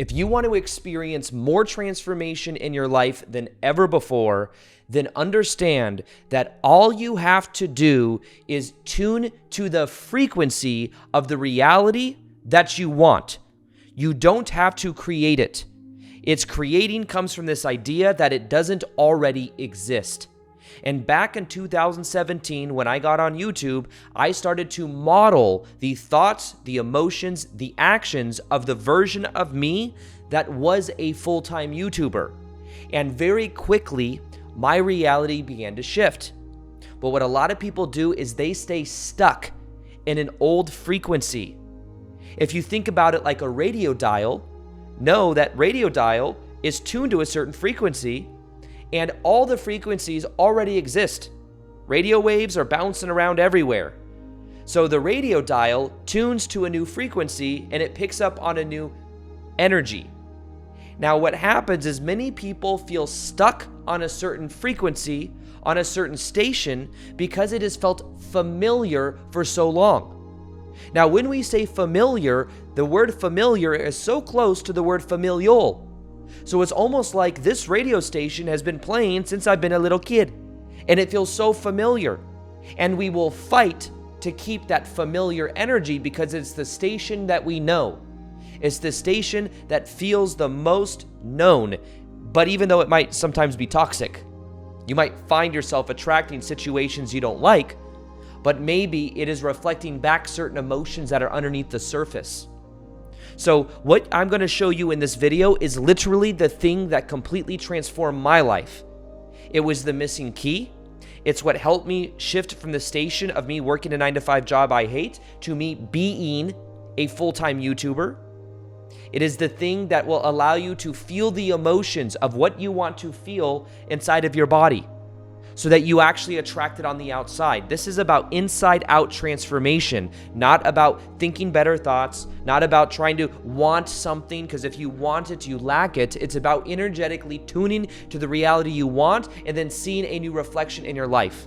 If you want to experience more transformation in your life than ever before, then understand that all you have to do is tune to the frequency of the reality that you want. You don't have to create it. Its creating comes from this idea that it doesn't already exist. And back in 2017, when I got on YouTube, I started to model the thoughts, the emotions, the actions of the version of me that was a full-time YouTuber. And very quickly, my reality began to shift. But what a lot of people do is they stay stuck in an old frequency. If you think about it like a radio dial, know that radio dial is tuned to a certain frequency, and all the frequencies already exist. Radio waves are bouncing around everywhere. So the radio dial tunes to a new frequency and it picks up on a new energy. Now what happens is many people feel stuck on a certain frequency, on a certain station, because it has felt familiar for so long. Now when we say familiar, the word familiar is so close to the word familial. So it's almost like this radio station has been playing since I've been a little kid, and it feels so familiar. And we will fight to keep that familiar energy because it's the station that we know. It's the station that feels the most known, but even though it might sometimes be toxic, you might find yourself attracting situations you don't like, but maybe it is reflecting back certain emotions that are underneath the surface. So what I'm going to show you in this video is literally the thing that completely transformed my life. It was the missing key. It's what helped me shift from the station of me working a 9-to-5 job I hate to me being a full-time YouTuber. It is the thing that will allow you to feel the emotions of what you want to feel inside of your body, so that you actually attract it on the outside. This is about inside-out transformation, not about thinking better thoughts, not about trying to want something, because if you want it, you lack it. It's about energetically tuning to the reality you want and then seeing a new reflection in your life.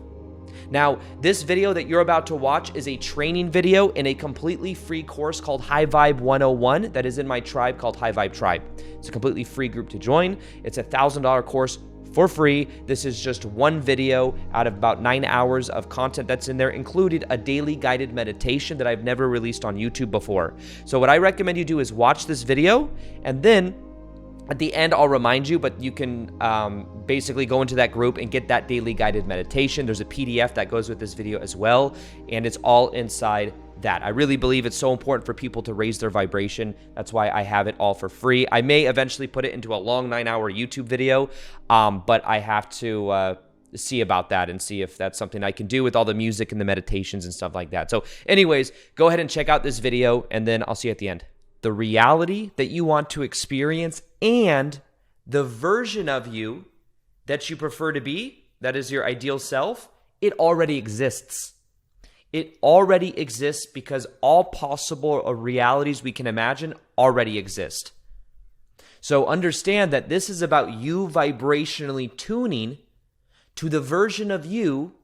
Now, this video that you're about to watch is a training video in a completely free course called High Vibe 101 that is in my tribe called High Vibe Tribe. It's a completely free group to join. It's a $1,000 course for free. This is just one video out of about 9 hours of content that's in there, included a daily guided meditation that I've never released on YouTube before. So what I recommend you do is watch this video, and then at the end, I'll remind you, but you can basically go into that group and get that daily guided meditation. There's a PDF that goes with this video as well, and it's all inside that. I really believe it's so important for people to raise their vibration. That's why I have it all for free. I may eventually put it into a long 9-hour YouTube video, but I have to see about that and see if that's something I can do with all the music and the meditations and stuff like that. So anyways, go ahead and check out this video, and then I'll see you at the end. The reality that you want to experience and the version of you that you prefer to be, that is your ideal self, it already exists. It already exists because all possible realities we can imagine already exist. So understand that this is about you vibrationally tuning to the version of you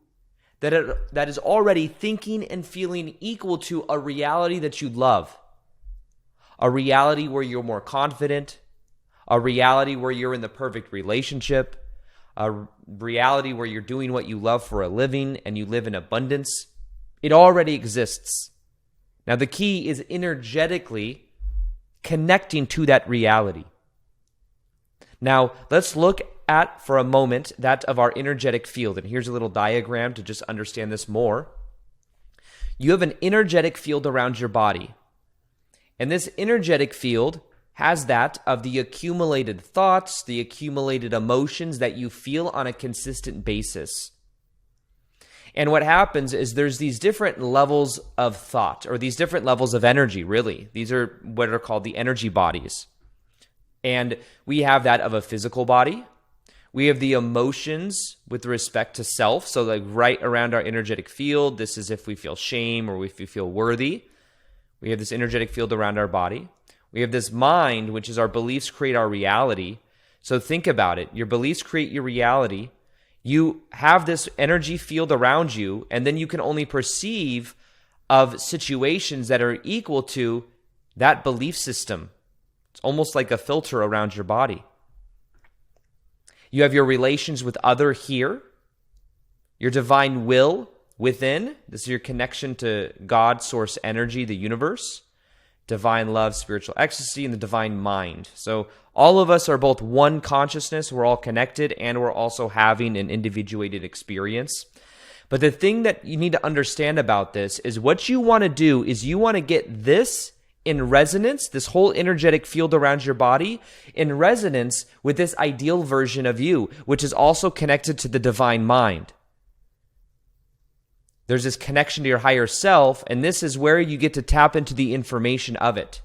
that is already thinking and feeling equal to a reality that you love. A reality where you're more confident, a reality where you're in the perfect relationship, a reality where you're doing what you love for a living and you live in abundance. It already exists. Now, the key is energetically connecting to that reality. Now, let's look at, for a moment, that of our energetic field. And here's a little diagram to just understand this more. You have an energetic field around your body. And this energetic field has that of the accumulated thoughts, the accumulated emotions that you feel on a consistent basis. And what happens is there's these different levels of thought, or these different levels of energy, really. These are what are called the energy bodies. And we have that of a physical body. We have the emotions with respect to self. So like right around our energetic field, this is if we feel shame or if we feel worthy. We have this energetic field around our body. We have this mind, which is our beliefs create our reality. So think about it. Your beliefs create your reality. You have this energy field around you, and then you can only perceive of situations that are equal to that belief system. It's almost like a filter around your body. You have your relations with other here, your divine will within. This is your connection to God, source energy, the universe, divine love, spiritual ecstasy, and the divine mind. So all of us are both one consciousness. We're all connected, and we're also having an individuated experience. But the thing that you need to understand about this is what you want to do is you want to get this in resonance, this whole energetic field around your body, in resonance with this ideal version of you, which is also connected to the divine mind. There's this connection to your higher self, and this is where you get to tap into the information of it.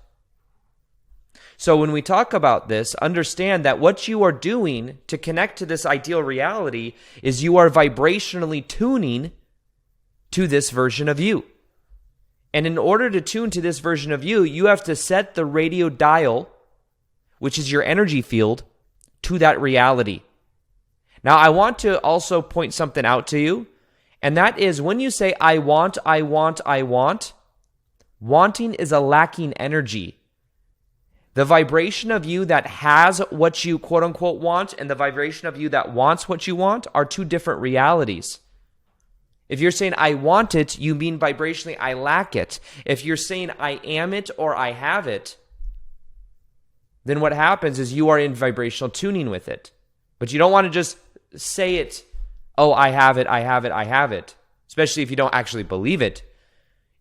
So when we talk about this, understand that what you are doing to connect to this ideal reality is you are vibrationally tuning to this version of you. And in order to tune to this version of you, you have to set the radio dial, which is your energy field, to that reality. Now, I want to also point something out to you, and that is when you say, I want, wanting is a lacking energy. The vibration of you that has what you quote unquote want and the vibration of you that wants what you want are two different realities. If you're saying I want it, you mean vibrationally I lack it. If you're saying I am it or I have it, then what happens is you are in vibrational tuning with it. But you don't want to just say it, oh, I have it, especially if you don't actually believe it.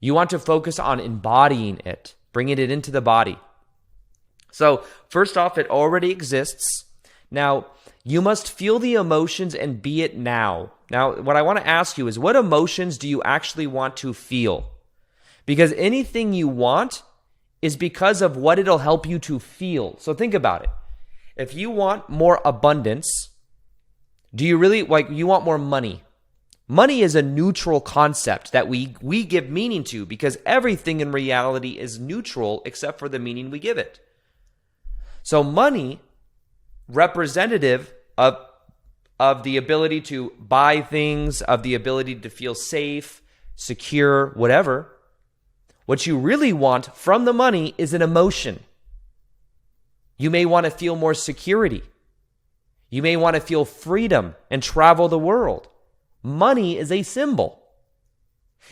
You want to focus on embodying it, bringing it into the body. So first off, it already exists. Now, you must feel the emotions and be it now. Now, what I want to ask you is, what emotions do you actually want to feel? Because anything you want is because of what it'll help you to feel. So think about it. If you want more abundance, do you really, you want more money? Money is a neutral concept that we give meaning to because everything in reality is neutral except for the meaning we give it. So money, representative of the ability to buy things, of the ability to feel safe, secure, whatever. What you really want from the money is an emotion. You may want to feel more security. You may want to feel freedom and travel the world. Money is a symbol.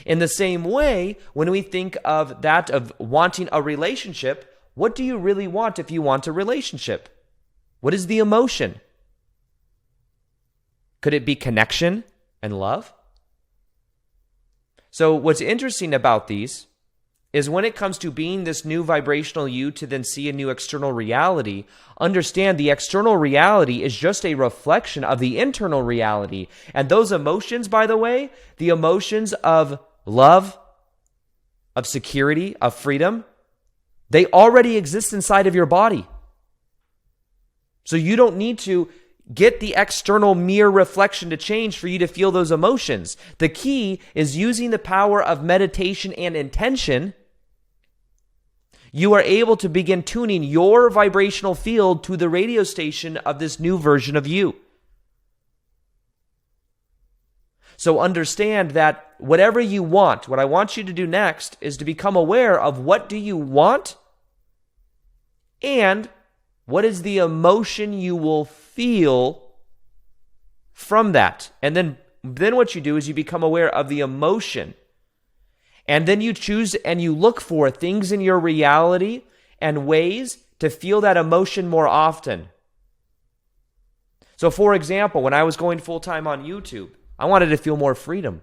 In the same way, when we think of that of wanting a relationship, what do you really want if you want a relationship? What is the emotion? Could it be connection and love? So what's interesting about these is when it comes to being this new vibrational you to then see a new external reality, understand the external reality is just a reflection of the internal reality. And those emotions, by the way, the emotions of love, of security, of freedom, they already exist inside of your body. So you don't need to get the external mirror reflection to change for you to feel those emotions. The key is using the power of meditation and intention. You are able to begin tuning your vibrational field to the radio station of this new version of you. So understand that whatever you want, what I want you to do next is to become aware of what do you want and what is the emotion you will feel from that. And then what you do is you become aware of the emotion. And then you choose and you look for things in your reality and ways to feel that emotion more often. So for example, when I was going full-time on YouTube, I wanted to feel more freedom.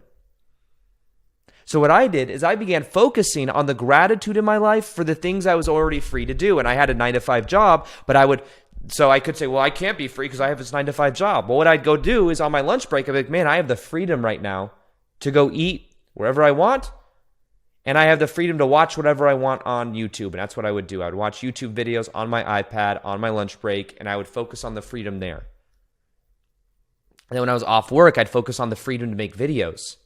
So what I did is I began focusing on the gratitude in my life for the things I was already free to do. And I had a 9-to-5 job, but I could say, well, I can't be free because I have this 9-to-5 job. Well, what I'd go do is on my lunch break, I'd be like, man, I have the freedom right now to go eat wherever I want. And I have the freedom to watch whatever I want on YouTube. And that's what I would do. I would watch YouTube videos on my iPad on my lunch break, and I would focus on the freedom there. And then when I was off work, I'd focus on the freedom to make videos.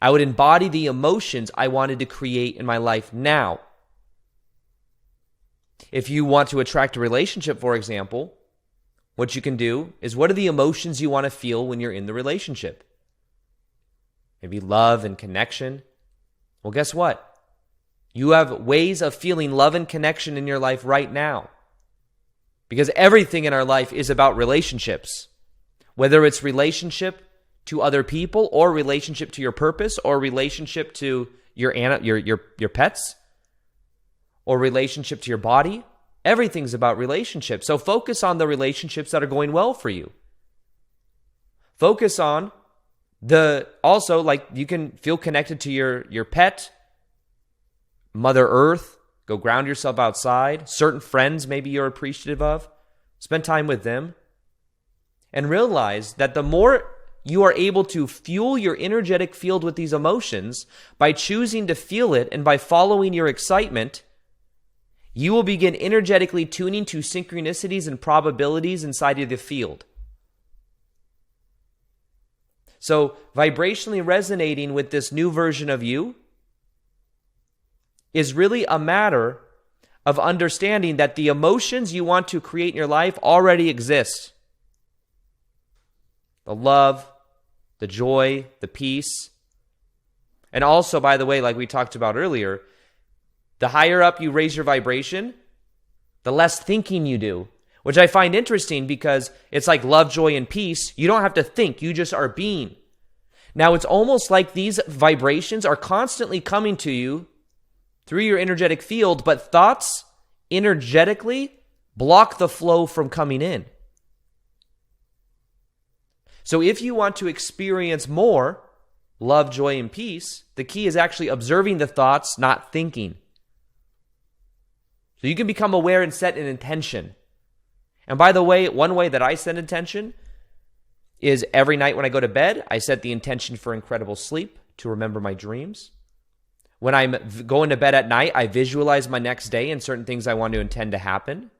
I would embody the emotions I wanted to create in my life now. If you want to attract a relationship, for example, what you can do is what are the emotions you want to feel when you're in the relationship? Maybe love and connection. Well, guess what? You have ways of feeling love and connection in your life right now. Because everything in our life is about relationships. Whether it's relationship to other people, or relationship to your purpose, or relationship to your pets, or relationship to your body. Everything's about relationships. So focus on the relationships that are going well for you. Focus on also, like, you can feel connected to your pet, Mother Earth. Go ground yourself outside. Certain friends maybe you're appreciative of. Spend time with them. And realize that the more you are able to fuel your energetic field with these emotions by choosing to feel it and by following your excitement, you will begin energetically tuning to synchronicities and probabilities inside of the field. So, vibrationally resonating with this new version of you is really a matter of understanding that the emotions you want to create in your life already exist. The love, the joy, the peace. And also, by the way, like we talked about earlier, the higher up you raise your vibration, the less thinking you do, which I find interesting because it's like love, joy, and peace. You don't have to think, you just are being. Now, it's almost like these vibrations are constantly coming to you through your energetic field, but thoughts energetically block the flow from coming in. So if you want to experience more love, joy, and peace, the key is actually observing the thoughts, not thinking. So you can become aware and set an intention. And by the way, one way that I set intention is every night when I go to bed, I set the intention for incredible sleep, to remember my dreams. When I'm going to bed at night, I visualize my next day and certain things I want to intend to happen.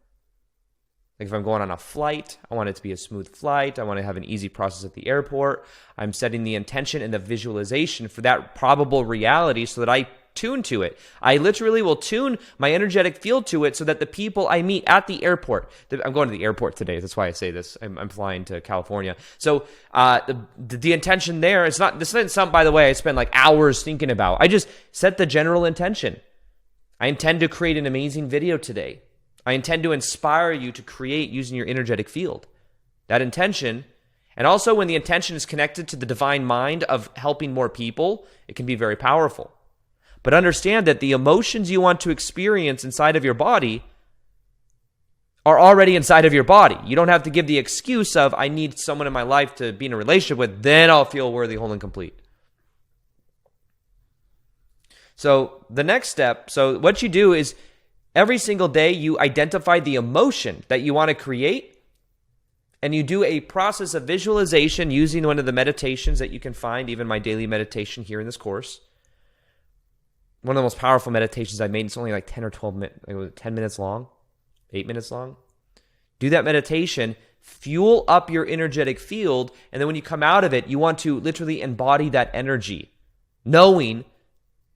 Like if I'm going on a flight, I want it to be a smooth flight. I want to have an easy process at the airport. I'm setting the intention and the visualization for that probable reality so that I tune to it. I literally will tune my energetic field to it so that the people I meet at the airport, I'm going to the airport today. That's why I say this. I'm flying to California. So the intention there, this isn't something, by the way, I spend like hours thinking about. I just set the general intention. I intend to create an amazing video today. I intend to inspire you to create using your energetic field. That intention, and also when the intention is connected to the divine mind of helping more people, it can be very powerful. But understand that the emotions you want to experience inside of your body are already inside of your body. You don't have to give the excuse of, I need someone in my life to be in a relationship with, then I'll feel worthy, whole, and complete. So the next step, so what you do is, every single day, you identify the emotion that you want to create, and you do a process of visualization using one of the meditations that you can find, even my daily meditation here in this course. One of the most powerful meditations I made. It's only like 10 or 12 minutes, like 10 minutes long, 8 minutes long. Do that meditation, fuel up your energetic field, and then when you come out of it, you want to literally embody that energy, knowing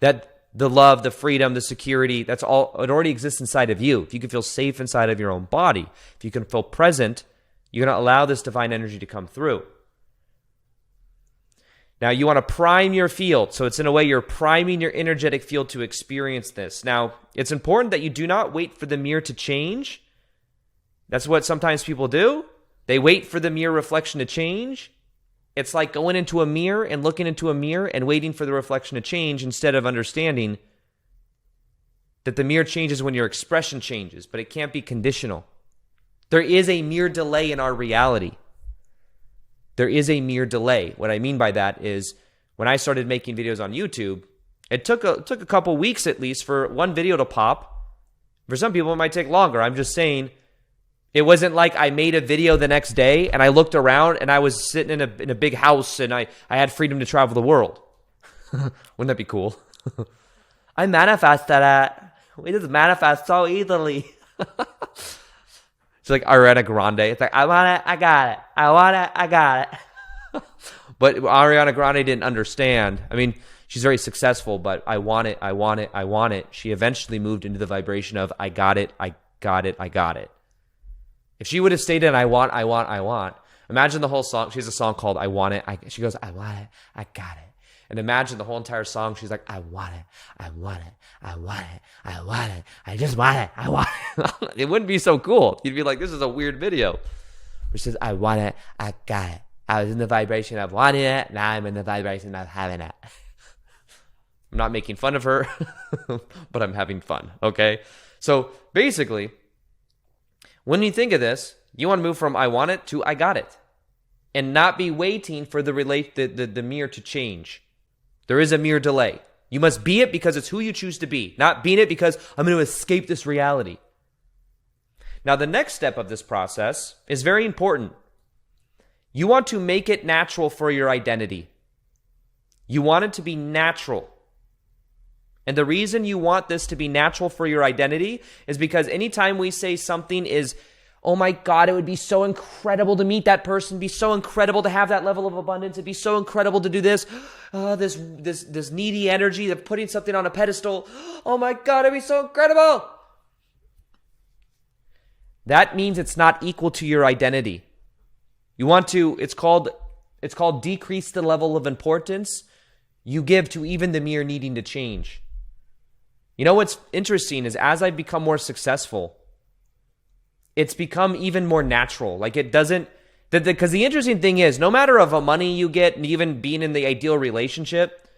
that the love, the freedom, the security, that's all, it already exists inside of you. If you can feel safe inside of your own body, if you can feel present, you're going to allow this divine energy to come through. Now, you want to prime your field. So it's in a way you're priming your energetic field to experience this. Now, it's important that you do not wait for the mirror to change. That's what sometimes people do. They wait for the mirror reflection to change. It's like going into a mirror and looking into a mirror and waiting for the reflection to change instead of understanding that the mirror changes when your expression changes, but it can't be conditional. There is a mirror delay in our reality. There is a mirror delay. What I mean by that is when I started making videos on YouTube, it took a couple weeks at least for one video to pop. For some people, it might take longer. I'm just saying, it wasn't like I made a video the next day and I looked around and I was sitting in a big house and I had freedom to travel the world. Wouldn't that be cool? I manifested that. We just manifest so easily. It's like Ariana Grande. It's like, I want it, I got it. I want it, I got it. But Ariana Grande didn't understand. I mean, she's very successful, but I want it, I want it, I want it. She eventually moved into the vibration of I got it, I got it, I got it. If she would have stayed in I want, imagine the whole song. She has a song called I Want It. She goes, I want it, I got it. And imagine the whole entire song, she's like, I want it, I want it, I want it, I want it, I just want it, I want it. It wouldn't be so cool. You'd be like, this is a weird video. Which says, I want it, I got it. I was in the vibration of wanting it, now I'm in the vibration of having it. I'm not making fun of her, but I'm having fun, okay? So basically, when you think of this, you want to move from I want it to I got it. And not be waiting for the mirror to change. There is a mirror delay. You must be it because it's who you choose to be, not being it because I'm going to escape this reality. Now, the next step of this process is very important. You want to make it natural for your identity. You want it to be natural. And the reason you want this to be natural for your identity is because anytime we say something is, oh my God, it would be so incredible to meet that person, be so incredible to have that level of abundance, it'd be so incredible to do this, this needy energy of putting something on a pedestal, oh my God, it'd be so incredible. That means it's not equal to your identity. You want to, it's called decrease the level of importance you give to even the mere needing to change. You know what's interesting is as I become more successful, it's become even more natural. Like it doesn't, because the interesting thing is, no matter of the money you get and even being in the ideal relationship,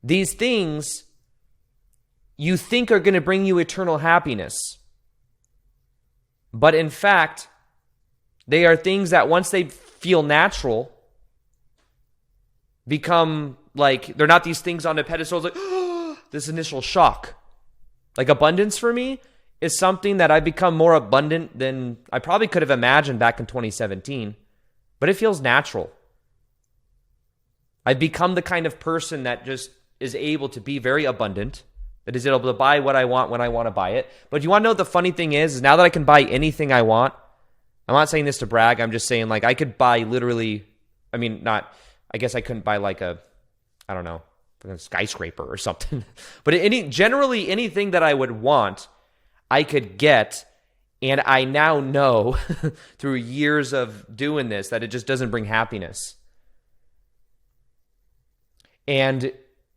these things you think are going to bring you eternal happiness. But in fact, they are things that once they feel natural, become like, they're not these things on a pedestal. It's like, this initial shock. Like abundance for me is something that I've become more abundant than I probably could have imagined back in 2017, but it feels natural. I've become the kind of person that just is able to be very abundant, that is able to buy what I want when I want to buy it. But you want to know what the funny thing is now that I can buy anything I want, I'm not saying this to brag, I'm just saying like I could buy literally, I guess I couldn't buy like a skyscraper or something. But generally anything that I would want, I could get, and I now know through years of doing this that it just doesn't bring happiness. And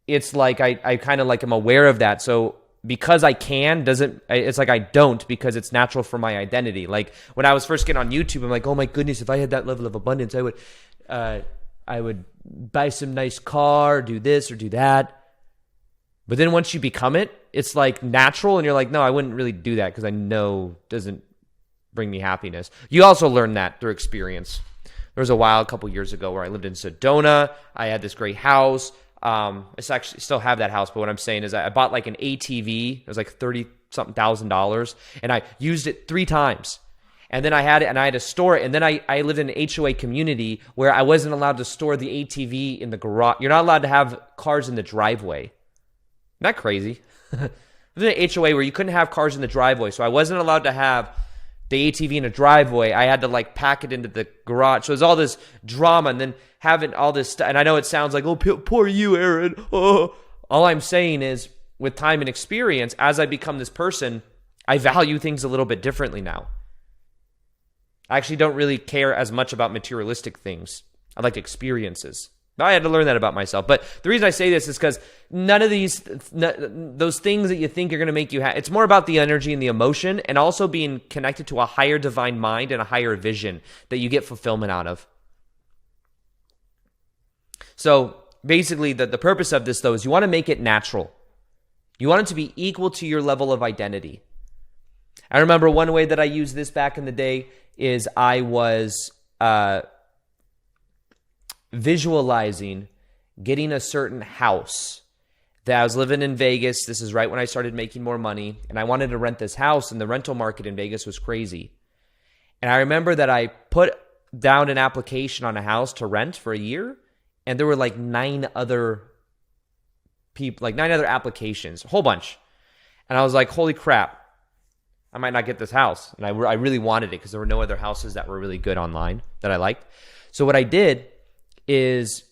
it's like I kind of like am aware of that. So because I can it's like I don't because it's natural for my identity. Like when I was first getting on YouTube, I'm like, oh my goodness, if I had that level of abundance, I would buy some nice car, do this or do that. But then once you become it, it's like natural and you're like, no, I wouldn't really do that because I know it doesn't bring me happiness. You also learn that through experience. There was a couple years ago where I lived in Sedona. I had this great house. I actually still have that house, but what I'm saying is I bought like an ATV. It was like $30-something thousand, and I used it 3 times. And then I had it, and I had to store it. And then I lived in an HOA community where I wasn't allowed to store the ATV in the garage. You're not allowed to have cars in the driveway. Isn't that crazy? I was in an HOA where you couldn't have cars in the driveway, so I wasn't allowed to have the ATV in a driveway. I had to like pack it into the garage. So there's all this drama, and then having all this stuff. And I know it sounds like, oh, poor you, Aaron. Oh. All I'm saying is, with time and experience, as I become this person, I value things a little bit differently now. I actually don't really care as much about materialistic things. I like experiences. I had to learn that about myself. But the reason I say this is because none of those things that you think are going to make you happy, it's more about the energy and the emotion and also being connected to a higher divine mind and a higher vision that you get fulfillment out of. So basically, the purpose of this, though, is you want to make it natural. You want it to be equal to your level of identity. I remember one way that I used this back in the day is I was visualizing getting a certain house that I was living in Vegas. This is right when I started making more money, and I wanted to rent this house, and the rental market in Vegas was crazy. And I remember that I put down an application on a house to rent for a year, and there were like 9 other applications, a whole bunch. And I was like, holy crap, I might not get this house. And I really wanted it because there were no other houses that were really good online that I liked. So what I did is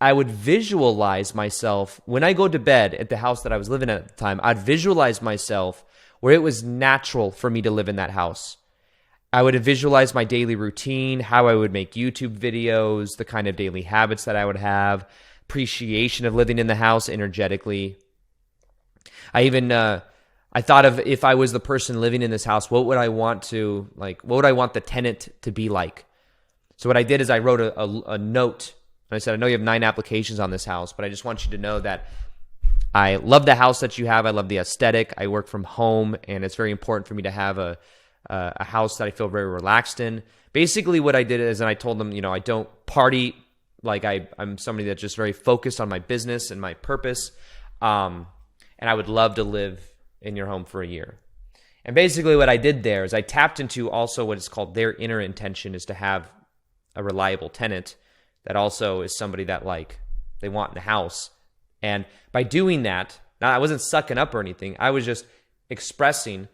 I would visualize myself when I go to bed at the house that I was living at the time. I'd visualize myself where it was natural for me to live in that house. I would visualize my daily routine, how I would make YouTube videos, the kind of daily habits that I would have, appreciation of living in the house energetically. I thought of, if I was the person living in this house, what would I want the tenant to be like? So what I did is I wrote a note. And I said, I know you have 9 applications on this house, but I just want you to know that I love the house that you have. I love the aesthetic. I work from home, and it's very important for me to have a house that I feel very relaxed in. Basically, what I did is, and I told them, I don't party. Like I'm somebody that's just very focused on my business and my purpose. And I would love to live in your home for a year. And basically what I did there is I tapped into also what is called their inner intention, is to have a reliable tenant that also is somebody that they want in the house. And by doing that, now I wasn't sucking up or anything. I was just expressing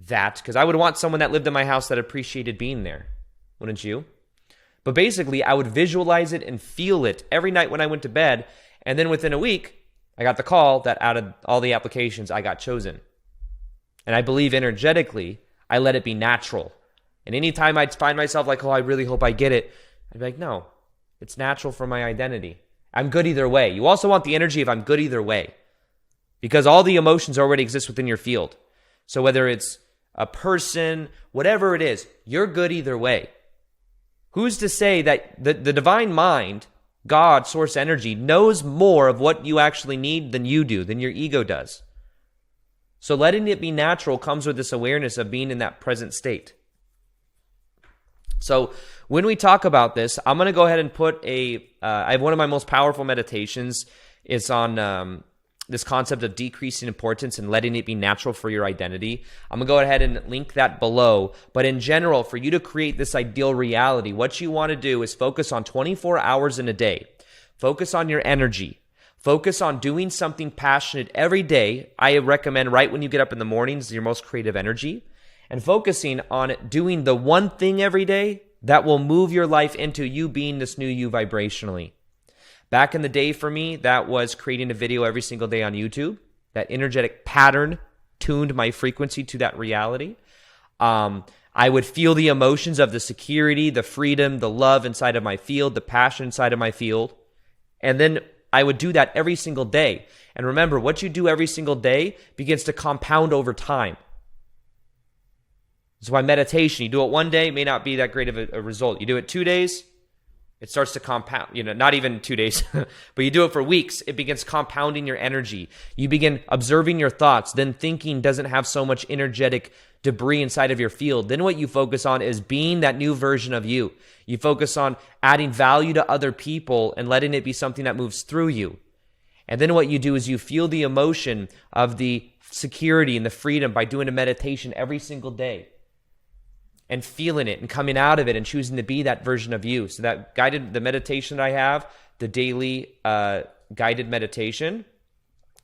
that, because I would want someone that lived in my house that appreciated being there. Wouldn't you? But basically, I would visualize it and feel it every night when I went to bed. And then within a week, I got the call that out of all the applications, I got chosen. And I believe energetically, I let it be natural. And anytime I'd find myself like, oh, I really hope I get it, I'd be like, no, it's natural for my identity. I'm good either way. You also want the energy of I'm good either way, because all the emotions already exist within your field. So whether it's a person, whatever it is, you're good either way. Who's to say that the divine mind, God, source energy, knows more of what you actually need than you do, than your ego does? So letting it be natural comes with this awareness of being in that present state. So when we talk about this, I'm going to go ahead and put I have one of my most powerful meditations. It's on this concept of decreasing importance and letting it be natural for your identity. I'm going to go ahead and link that below. But in general, for you to create this ideal reality, what you want to do is focus on 24 hours in a day. Focus on your energy. Focus on doing something passionate every day. I recommend right when you get up in the mornings, your most creative energy. And focusing on doing the one thing every day that will move your life into you being this new you vibrationally. Back in the day for me, that was creating a video every single day on YouTube. That energetic pattern tuned my frequency to that reality. I would feel the emotions of the security, the freedom, the love inside of my field, the passion inside of my field. And then I would do that every single day. And remember, what you do every single day begins to compound over time. That's why meditation, you do it one day, may not be that great of a result. You do it 2 days, it starts to compound, not even 2 days, but you do it for weeks, it begins compounding your energy. You begin observing your thoughts, then thinking doesn't have so much energetic debris inside of your field. Then what you focus on is being that new version of you. You focus on adding value to other people and letting it be something that moves through you. And then what you do is you feel the emotion of the security and the freedom by doing a meditation every single day. And feeling it and coming out of it and choosing to be that version of you. So that the meditation that I have, the daily guided meditation,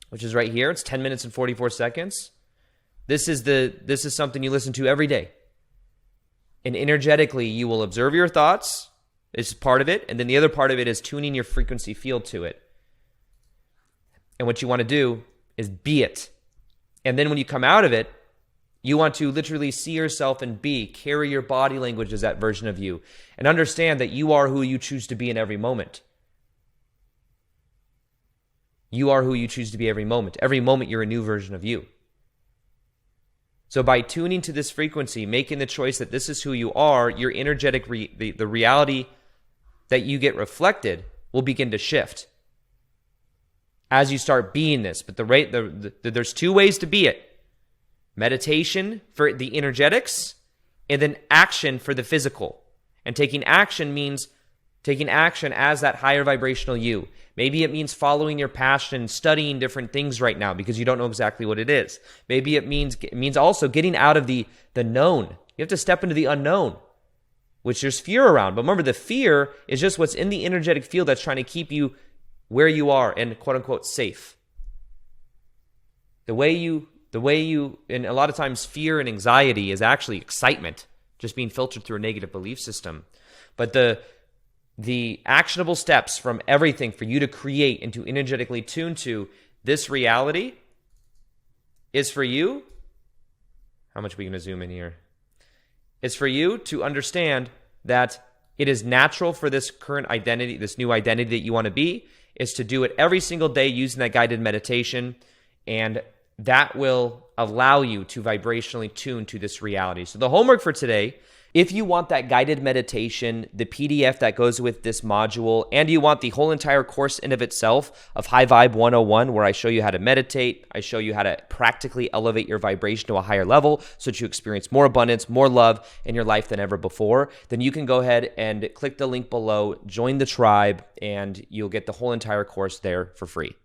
which is right here. It's 10 minutes and 44 seconds. This is something you listen to every day. And energetically, you will observe your thoughts. It's part of it. And then the other part of it is tuning your frequency field to it. And what you want to do is be it. And then when you come out of it, you want to literally see yourself and carry your body language as that version of you, and understand that you are who you choose to be in every moment. You are who you choose to be every moment. Every moment, you're a new version of you. So by tuning to this frequency, making the choice that this is who you are, your energetic, the reality that you get reflected will begin to shift as you start being this. But there's 2 ways to be it. Meditation for the energetics, and then action for the physical. And taking action means taking action as that higher vibrational you. Maybe it means following your passion, studying different things right now because you don't know exactly what it is. Maybe it means also getting out of the known. You have to step into the unknown, which there's fear around. But remember, the fear is just what's in the energetic field that's trying to keep you where you are and quote unquote safe. The way you, and a lot of times fear and anxiety is actually excitement, just being filtered through a negative belief system. But the actionable steps from everything for you to create and to energetically tune to this reality is for you. How much are we going to zoom in here? It's for you to understand that it is natural for this current identity, this new identity that you want to be. is to do it every single day using that guided meditation, and that will allow you to vibrationally tune to this reality. So the homework for today, if you want that guided meditation, the PDF that goes with this module, and you want the whole entire course in of itself of High Vibe 101, where I show you how to meditate, I show you how to practically elevate your vibration to a higher level so that you experience more abundance, more love in your life than ever before, then you can go ahead and click the link below, join the tribe, and you'll get the whole entire course there for free.